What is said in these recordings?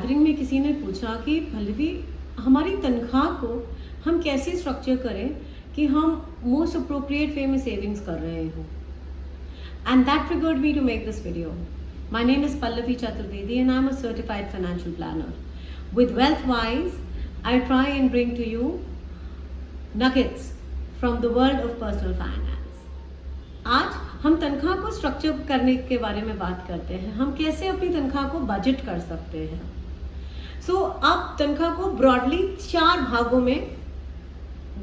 Gathering में किसी ने पूछा कि पल्लवी, हमारी तनख्वाह को हम कैसे स्ट्रक्चर करें कि हम मोस्ट अप्रोप्रिएट वे में सेविंग्स कर रहे हो। And that triggered me to make this video. My name is Pallavi Chaturvedi and I'm a certified financial planner. With WealthWise, I try and bring to you nuggets from the world of personal finance. आज हम तनख्वाह को structure करने के बारे में बात करते हैं. हम कैसे अपनी तनख्वाह को बजट कर सकते हैं. सो आप तनख्वाह को ब्रॉडली 4 भागों में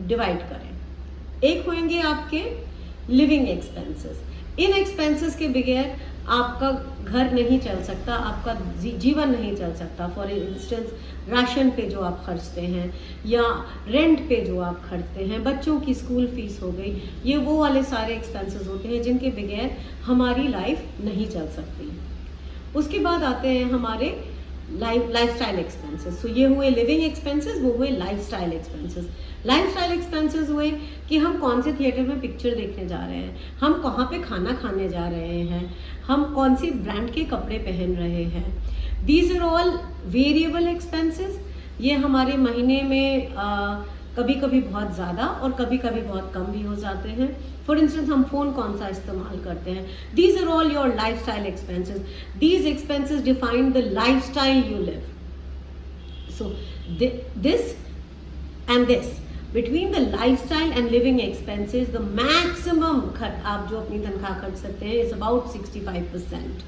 डिवाइड करें. एक होंगे आपके लिविंग एक्सपेंसेस. इन एक्सपेंसेस के बगैर आपका घर नहीं चल सकता, आपका जीवन नहीं चल सकता. फॉर इंस्टेंस राशन पे जो आप खर्चते हैं या रेंट पे जो आप खर्चते हैं, बच्चों की स्कूल फीस हो गई, ये वो वाले सारे एक्सपेंसेस होते हैं जिनके बगैर हमारी लाइफ नहीं चल सकती. उसके बाद आते हैं हमारे लाइफस्टाइल एक्सपेंसेस. तो ये हुए लिविंग एक्सपेंसेस, वो हुए लाइफस्टाइल एक्सपेंसेस. लाइफस्टाइल एक्सपेंसेस हुए कि हम कौन से थिएटर में पिक्चर देखने जा रहे हैं, हम कहाँ पे खाना खाने जा रहे हैं, हम कौन सी ब्रांड के कपड़े पहन रहे हैं. These are all variable expenses. ये हमारे महीने में कभी कभी बहुत ज़्यादा और कभी कभी बहुत कम भी हो जाते हैं. फॉर इंस्टेंस हम फ़ोन कौन सा इस्तेमाल करते हैं. These are all your lifestyle expenses. These expenses define the lifestyle you live. So this and this, between the lifestyle and living expenses, the maximum आप जो अपनी तनख्वाह खर्च सकते हैं is about 65%.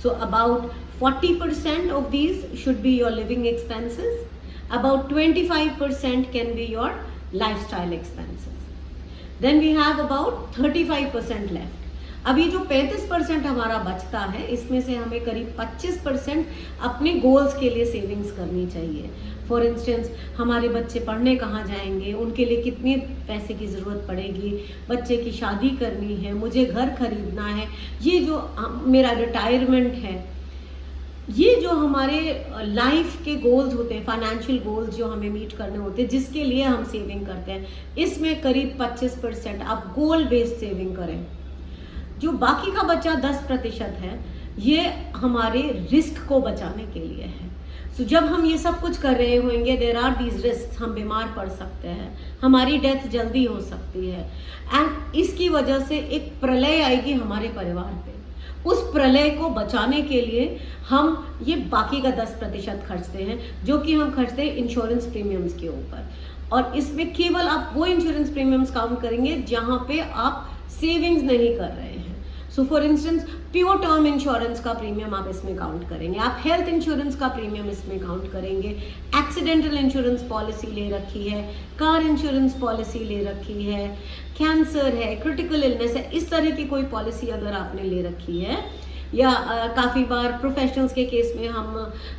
So about 40% of these should be your living expenses. About 25% can be your lifestyle expenses. Then we have about 35% left. अभी जो 35% हमारा बचता है, इसमें से हमें करीब 25% अपने गोल्स के लिए सेविंग्स करनी चाहिए. फॉर इंस्टेंस हमारे बच्चे पढ़ने कहाँ जाएंगे, उनके लिए कितने पैसे की ज़रूरत पड़ेगी, बच्चे की शादी करनी है, मुझे घर खरीदना है, ये जो मेरा रिटायरमेंट है, ये जो हमारे लाइफ के गोल्स होते हैं, फाइनेंशियल गोल्स जो हमें मीट करने होते हैं, जिसके लिए हम सेविंग करते हैं, इसमें करीब 25% आप गोल बेस्ड सेविंग करें. जो बाकी का बचा 10% है, ये हमारे रिस्क को बचाने के लिए है. तो जब हम ये सब कुछ कर रहे होंगे, देयर आर दीज रिस्क, हम बीमार पड़ सकते हैं, हमारी डेथ जल्दी हो सकती है, एंड इसकी वजह से एक प्रलय आएगी हमारे परिवार पे. उस प्रलय को बचाने के लिए हम ये बाकी का 10% खर्चते हैं, जो कि हम खर्चते हैं इंश्योरेंस प्रीमियम्स के ऊपर. और इसमें केवल आप वो इंश्योरेंस प्रीमियम्स काउंट करेंगे जहाँ पे आप सेविंग्स नहीं कर रहे हैं. So for instance pure term insurance का प्रीमियम आप इसमें काउंट करेंगे, आप हेल्थ इंश्योरेंस का प्रीमियम इसमें काउंट करेंगे, एक्सीडेंटल इंश्योरेंस पॉलिसी ले रखी है, कार इंश्योरेंस पॉलिसी ले रखी है, कैंसर है, क्रिटिकल इलनेस है, इस तरह की कोई पॉलिसी अगर आपने ले रखी है, या काफ़ी बार प्रोफेशनल्स के केस में हम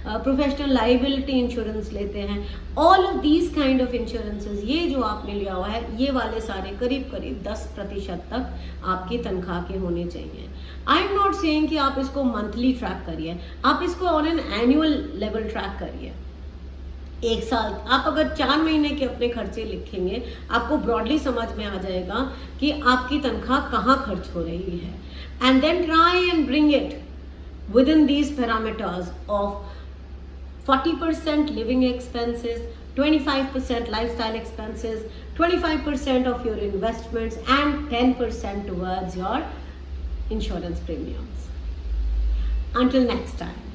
प्रोफेशनल लाइबिलिटी इंश्योरेंस लेते हैं. All of these kind of insurances, ये जो आपने लिया हुआ है, ये वाले सारे करीब करीब 10% तक आपकी तनख्वाह के होने चाहिए. आई एम नॉट सेइंग कि आप इसको मंथली ट्रैक करिए, आप इसको on an annual level track करिए. एक साल आप अगर 4 महीने के अपने खर्चे लिखेंगे, आपको ब्रॉडली समझ में आ जाएगा कि आपकी तनख्वाह कहाँ खर्च हो रही है. And then try and bring it within these parameters of 40% living expenses, 25% lifestyle expenses, 25% of your investments, and 10% towards your insurance premiums. Until next time.